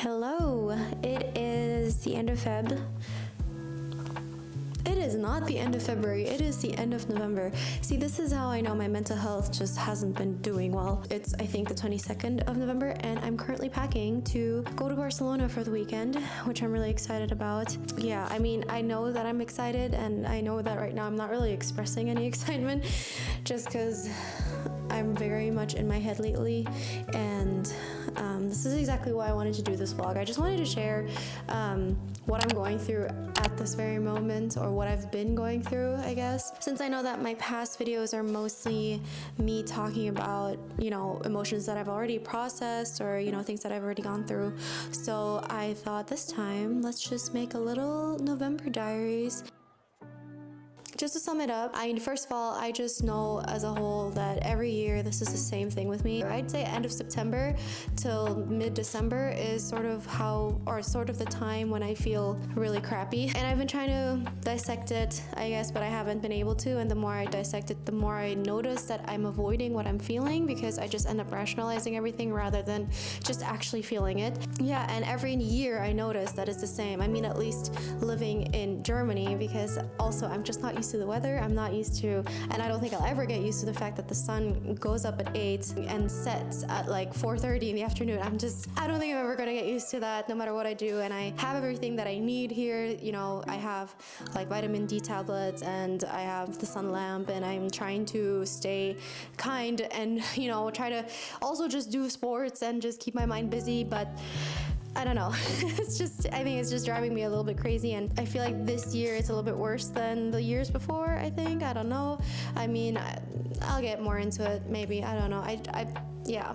Hello, it is the end of Feb. It is not the end of February, it is the end of November. See, this is how I know my mental health just hasn't been doing well. It's, I think, the 22nd of November, and I'm currently packing to go to Barcelona for the weekend, which I'm really excited about. Yeah, I mean, I know that I'm excited, and I know that right now I'm not really expressing any excitement, just because I'm very much in my head lately, and this is exactly why I wanted to do this vlog. I just wanted to share what I'm going through at this very moment, or what I've been going through, I guess. Since I know that my past videos are mostly me talking about, emotions that I've already processed, or, things that I've already gone through. So I thought this time, let's just make a little November diaries. Just to sum it up, first of all, I just know as a whole that every year this is the same thing with me. I'd say end of September till mid-December is sort of the time when I feel really crappy. And I've been trying to dissect it, I guess, but I haven't been able to. And the more I dissect it, the more I notice that I'm avoiding what I'm feeling, because I just end up rationalizing everything rather than just actually feeling it. Yeah, and every year I notice that it's the same. I mean, at least living in Germany, because also I'm just not used to the weather. I'm not used to, and I don't think I'll ever get used to the fact that the sun goes up at 8 and sets at like 4:30 in the afternoon. I don't think I'm ever gonna get used to that no matter what I do. And I have everything that I need here. I have like vitamin D tablets, and I have the sun lamp, and I'm trying to stay kind and, try to also just do sports and just keep my mind busy. But I don't know. I think it's just driving me a little bit crazy, and I feel like this year it's a little bit worse than the years before, I think. I don't know. I mean, I'll get more into it, maybe. I don't know. Yeah.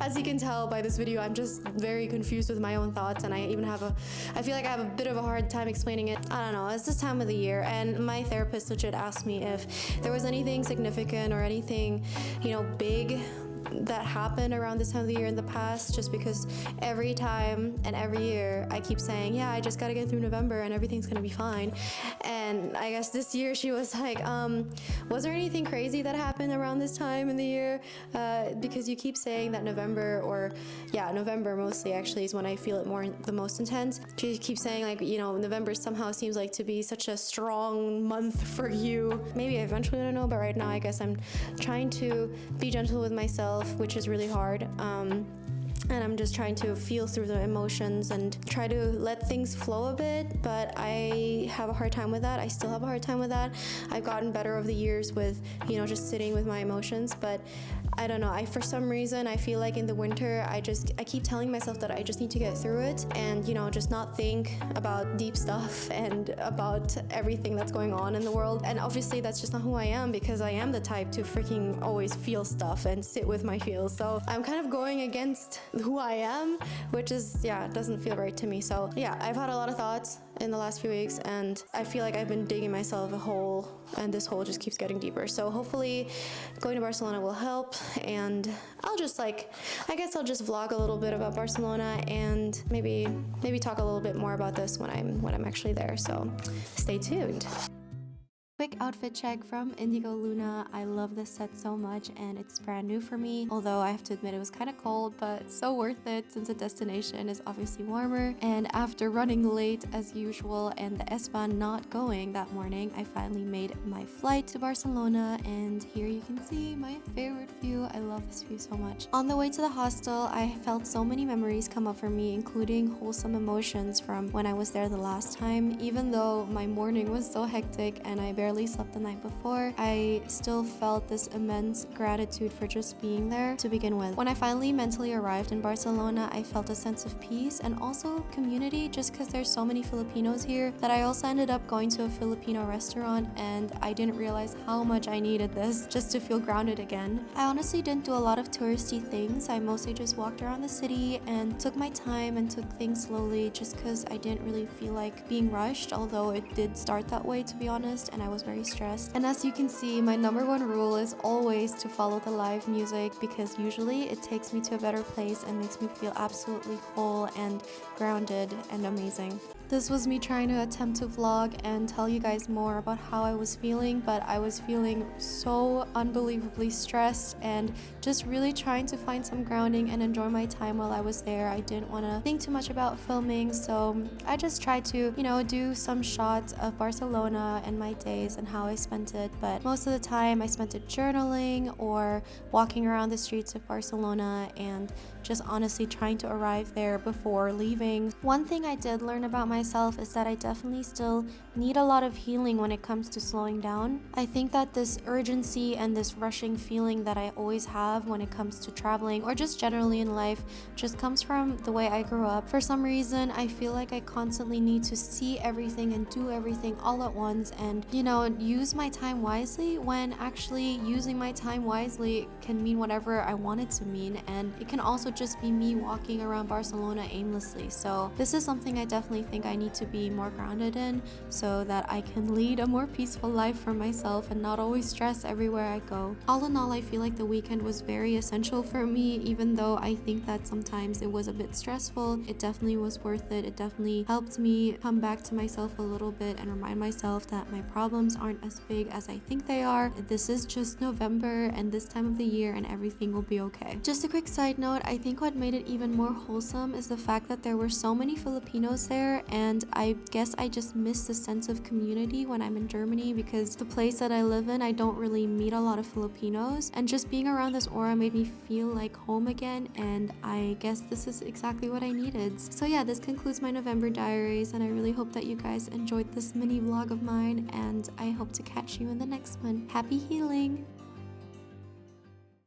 As you can tell by this video, I'm just very confused with my own thoughts, and I feel like I have a bit of a hard time explaining it. I don't know. It's this time of the year, and my therapist legit asked me if there was anything significant or anything, big that happened around this time of the year in the past, just because every time and every year I keep saying, yeah, I just gotta get through November and everything's gonna be fine. And I guess this year she was like, was there anything crazy that happened around this time in the year? Because you keep saying that November mostly actually is when I feel it the most intense. She keeps saying, like, November somehow seems like to be such a strong month for you. Maybe eventually, I don't know, but right now I guess I'm trying to be gentle with myself, which is really hard. And I'm just trying to feel through the emotions and try to let things flow a bit, but I have a hard time with that. I still have a hard time with that. I've gotten better over the years with, just sitting with my emotions, but I don't know. For some reason, I feel like in the winter, I keep telling myself that I just need to get through it and, just not think about deep stuff and about everything that's going on in the world. And obviously that's just not who I am, because I am the type to freaking always feel stuff and sit with my feels. So I'm kind of going against who I am, which is, doesn't feel right to me. So yeah, I've had a lot of thoughts in the last few weeks, and I feel like I've been digging myself a hole, and this hole just keeps getting deeper. So hopefully going to Barcelona will help, and I'll just I guess I'll just vlog a little bit about Barcelona, and maybe talk a little bit more about this when I'm actually there. So stay tuned. Quick outfit check from Indigo Luna. I love this set so much, and it's brand new for me, although I have to admit it was kind of cold, but so worth it since the destination is obviously warmer. And after running late as usual and the S-Bahn not going that morning, I finally made my flight to Barcelona, and here you can see my favorite view. I love this view so much. On the way to the hostel, I felt so many memories come up for me, including wholesome emotions from when I was there the last time. Even though my morning was so hectic and I barely slept the night before, I still felt this immense gratitude for just being there to begin with. When I finally mentally arrived in Barcelona, I felt a sense of peace and also community, just because there's so many Filipinos here, that I also ended up going to a Filipino restaurant, and I didn't realize how much I needed this just to feel grounded again. I honestly didn't do a lot of touristy things. I mostly just walked around the city and took my time and took things slowly, just because I didn't really feel like being rushed, although it did start that way, to be honest, and I was was very stressed. And as you can see, my number one rule is always to follow the live music, because usually it takes me to a better place and makes me feel absolutely whole and grounded and amazing. This was me trying to attempt to vlog and tell you guys more about how I was feeling, but I was feeling so unbelievably stressed and just really trying to find some grounding and enjoy my time while I was there. I didn't want to think too much about filming, so I just tried to, do some shots of Barcelona and my days and how I spent it, but most of the time I spent it journaling or walking around the streets of Barcelona and just honestly trying to arrive there before leaving. One thing I did learn about myself is that I definitely still need a lot of healing when it comes to slowing down. I think that this urgency and this rushing feeling that I always have when it comes to traveling or just generally in life just comes from the way I grew up. For some reason, I feel like I constantly need to see everything and do everything all at once and, use my time wisely, when actually using my time wisely can mean whatever I want it to mean, and it can also just be me walking around Barcelona aimlessly. So this is something I definitely think I need to be more grounded in, so that I can lead a more peaceful life for myself and not always stress everywhere I go. All in all, I feel like the weekend was very essential for me, even though I think that sometimes it was a bit stressful. It definitely was worth it. It definitely helped me come back to myself a little bit and remind myself that my problems aren't as big as I think they are. This is just November and this time of the year, and everything will be okay. Just a quick side note, I think what made it even more wholesome is the fact that there were so many Filipinos there, and I guess I just miss the sense of community when I'm in Germany, because the place that I live in, I don't really meet a lot of Filipinos, and just being around this aura made me feel like home again, and I guess this is exactly what I needed. So yeah, this concludes my November diaries, and I really hope that you guys enjoyed this mini vlog of mine, and I hope to catch you in the next one. Happy healing!